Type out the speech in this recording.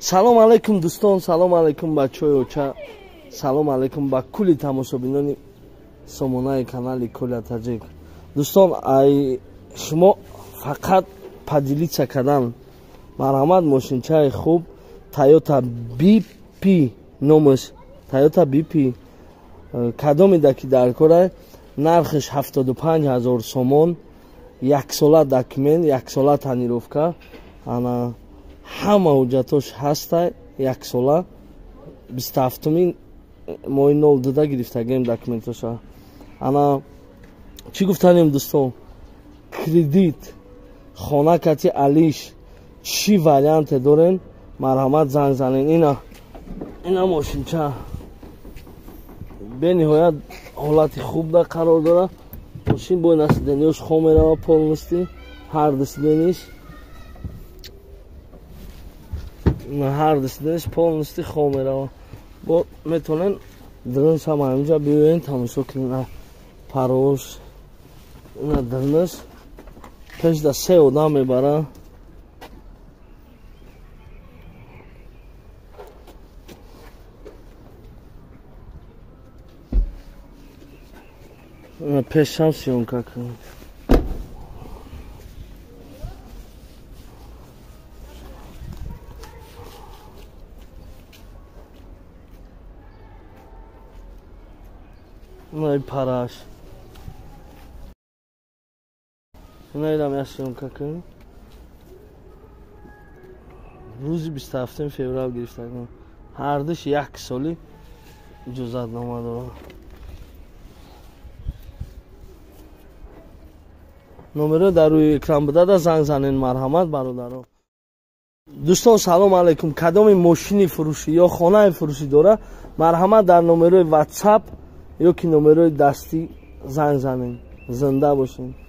салом алейкум дӯстон, салом алейкум бачаҳои оча, салом алейкум ба кулли тамошобинони сомонаи канали Коля Таҷик. Дӯстон, ай шумо фақат падилица кардан марҳамат мошинчаи хуб Toyota BP номаш Toyota BP кадомида ки дар кора нархиш 75000 сомон, яксола документ, яксола танировка, ана ҳама ҳуҷҷатош ҳаста, яксола 27 моҳи 02 гирифтагем документоша. Ана чӣ гуфтанем дӯстон, кредит хона кати алиш чӣ варианте дорен, марҳамат занг занен. ина мошинча бениҳоят ҳолати хубда қарор дорад. Мошин бо насидениёш хо мерава полностью, ҳар дисидениш полностью хо мерава. бо метавонен дрынш ҳам ҳаминҷа биёен тамошо кунед. парош ина дрынш пешда 3 одам мебара. пешам съёмка кунед. ай параш инайдам я съёмка кунед. рӯзи 27 феврал гирифтагам. ҳардуш 1 соли иҷозатнома дорад. номеро дар рӯи экран будада занг занен, марҳамат бародарон. дӯстон, салом алейкум. кадоми мошини фурӯшӣ ё хонаи фурӯшӣ дора, марҳамат дар номерои WhatsApp ё ки номерои дастӣ занг занен. зинда бошед.